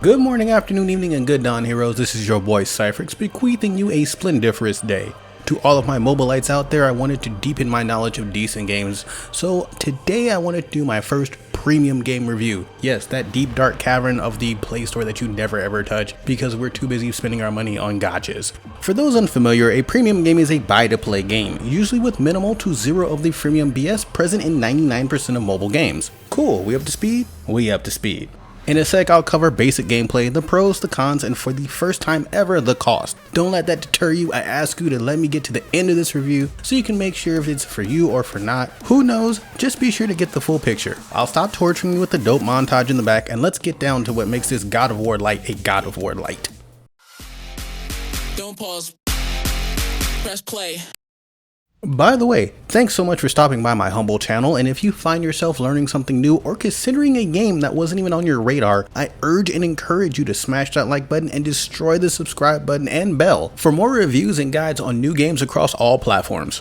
Good morning, afternoon, evening, and good dawn, heroes. This is your boy Cypherx, bequeathing you a splendiferous day. To all of my mobilites out there, I wanted to deepen my knowledge of decent games, so today I wanted to do my first premium game review. Yes, that deep dark cavern of the Play Store that you never ever touch because we're too busy spending our money on gotchas. For those unfamiliar, a premium game is a buy-to-play game, usually with minimal to zero of the freemium BS present in 99% of mobile games. Cool, we up to speed? We up to speed. In a sec, I'll cover basic gameplay, the pros, the cons, and for the first time ever, the cost. Don't let that deter you. I ask you to let me get to the end of this review so you can make sure if it's for you or for not. Who knows? Just be sure to get the full picture. I'll stop torturing you with the dope montage in the back and let's get down to what makes this God of War light a God of War light. Don't pause. Press play. By the way, thanks so much for stopping by my humble channel, and if you find yourself learning something new or considering a game that wasn't even on your radar, I urge and encourage you to smash that like button and destroy the subscribe button and bell for more reviews and guides on new games across all platforms.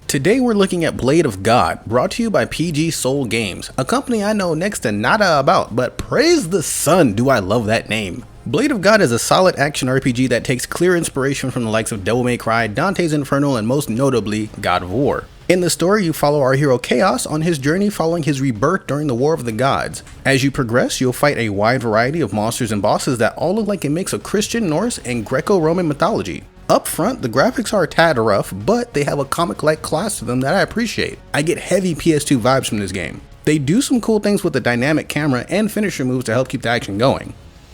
Today we're looking at Blade of God, brought to you by PG Soul Games, a company I know next to nada about, but praise the sun do I love that name. Blade of God is a solid action RPG that takes clear inspiration from the likes of Devil May Cry, Dante's Inferno, and most notably, God of War. In the story, you follow our hero Chaos on his journey following his rebirth during the War of the Gods. As you progress, you'll fight a wide variety of monsters and bosses that all look like a mix of Christian, Norse, and Greco-Roman mythology. Up front, the graphics are a tad rough, but they have a comic-like class to them that I appreciate. I get heavy PS2 vibes from this game. They do some cool things with the dynamic camera and finisher moves to help keep the action going.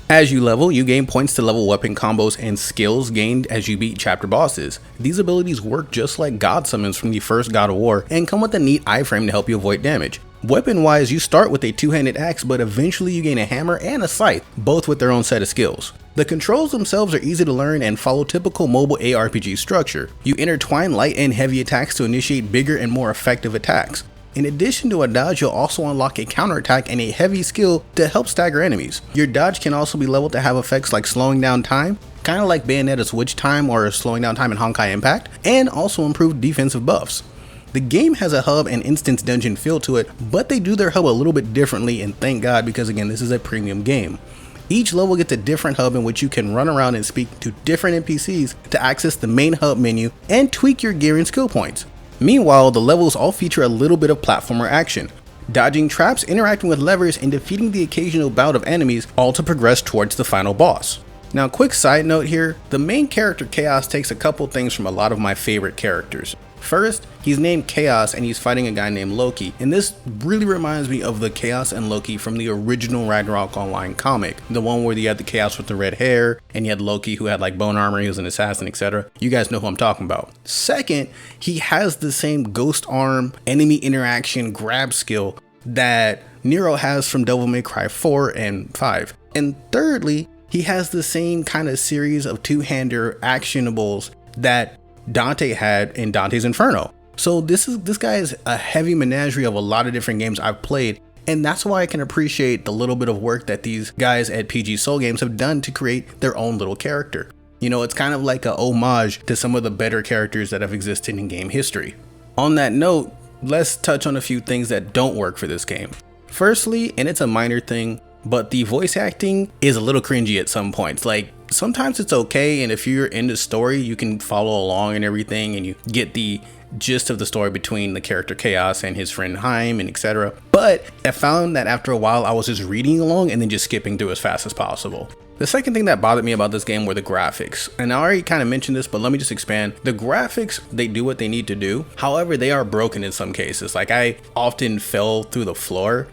As you level, you gain points to level weapon combos and skills gained as you beat chapter bosses. These abilities work just like God summons from the first God of War and come with a neat iframe to help you avoid damage. Weapon wise, you start with a two-handed axe, but eventually you gain a hammer and a scythe, both with their own set of skills. The controls themselves are easy to learn and follow typical mobile ARPG structure. You intertwine light and heavy attacks to initiate bigger and more effective attacks. In addition to a dodge, you'll also unlock a counterattack and a heavy skill to help stagger enemies. Your dodge can also be leveled to have effects like slowing down time, kind of like Bayonetta's Witch Time or slowing down time in Honkai Impact, and also improved defensive buffs. The game has a hub and instance dungeon feel to it, but they do their hub a little bit differently, and thank God, because again, this is a premium game. Each level gets a different hub in which you can run around and speak to different NPCs to access the main hub menu and tweak your gear and skill points. Meanwhile, the levels all feature a little bit of platformer action, dodging traps, interacting with levers, and defeating the occasional bout of enemies, all to progress towards the final boss. Now, quick side note here, the main character Chaos takes a couple things from a lot of my favorite characters. First, he's named Chaos and he's fighting a guy named Loki, and this really reminds me of the Chaos and Loki from the original Ragnarok Online comic, the one where you had the Chaos with the red hair and you had Loki who had like bone armor, he was an assassin, etc. You guys know who I'm talking about. Second, he has the same ghost arm enemy interaction grab skill that Nero has from Devil May Cry 4 and 5. And thirdly, he has the same kind of series of two-hander actionables that Dante had in Dante's Inferno. So this guy is a heavy menagerie of a lot of different games I've played, and that's why I can appreciate the little bit of work that these guys at PG Soul Games have done to create their own little character. You know, it's kind of like a homage to some of the better characters that have existed in game history. On that note, let's touch on a few things that don't work for this game. Firstly, and it's a minor thing, but the voice acting is a little cringy at some points. Like, sometimes it's okay, and if you're in the story, you can follow along and everything, and you get the gist of the story between the character Chaos and his friend Heim and etc. But I found that after a while, I was just reading along and then just skipping through as fast as possible. The second thing that bothered me about this game were the graphics, and I already kind of mentioned this, but let me just expand. The graphics, they do what they need to do. However, they are broken in some cases. Like, I often fell through the floor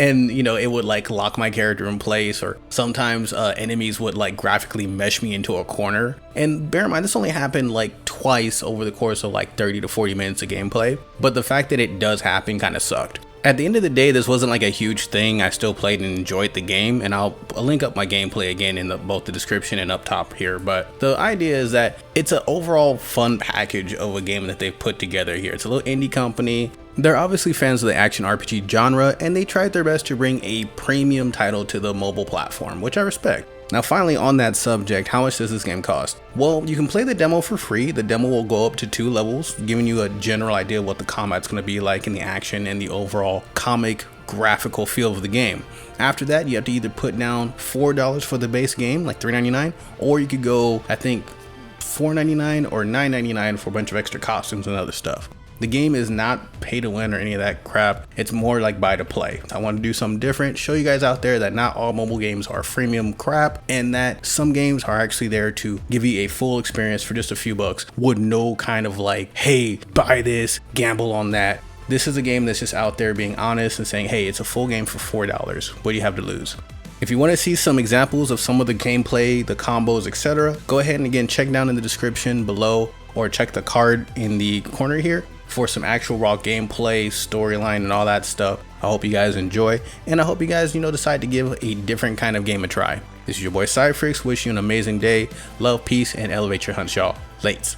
and, you know, it would like lock my character in place, or sometimes enemies would like graphically mesh me into a corner. And bear in mind, this only happened like twice over the course of like 30 to 40 minutes of gameplay, but the fact that it does happen kind of sucked. At the end of the day, this wasn't like a huge thing. I still played and enjoyed the game, and I'll link up my gameplay again in both the description and up top here. But the idea is that it's an overall fun package of a game that they've put together here. It's a little indie company. They're obviously fans of the action RPG genre, and they tried their best to bring a premium title to the mobile platform, which I respect. Now finally, on that subject, how much does this game cost? Well, you can play the demo for free. The demo will go up to 2 levels, giving you a general idea of what the combat's going to be like in the action and the overall comic graphical feel of the game. After that, you have to either put down $4 for the base game, like $3.99, or you could go, I think, $4.99 or $9.99 for a bunch of extra costumes and other stuff. The game is not pay to win or any of that crap. It's more like buy to play. I want to do something different, show you guys out there that not all mobile games are freemium crap, and that some games are actually there to give you a full experience for just a few bucks with no kind of like, hey, buy this, gamble on that. This is a game that's just out there being honest and saying, hey, it's a full game for $4. What do you have to lose? If you want to see some examples of some of the gameplay, the combos, etc., go ahead and again check down in the description below, or check the card in the corner here for some actual raw gameplay, storyline, and all that stuff. I hope you guys enjoy, and I hope you guys, decide to give a different kind of game a try. This is your boy Cyfrix. Wish you an amazing day. Love, peace, and elevate your hunts, y'all. Lates.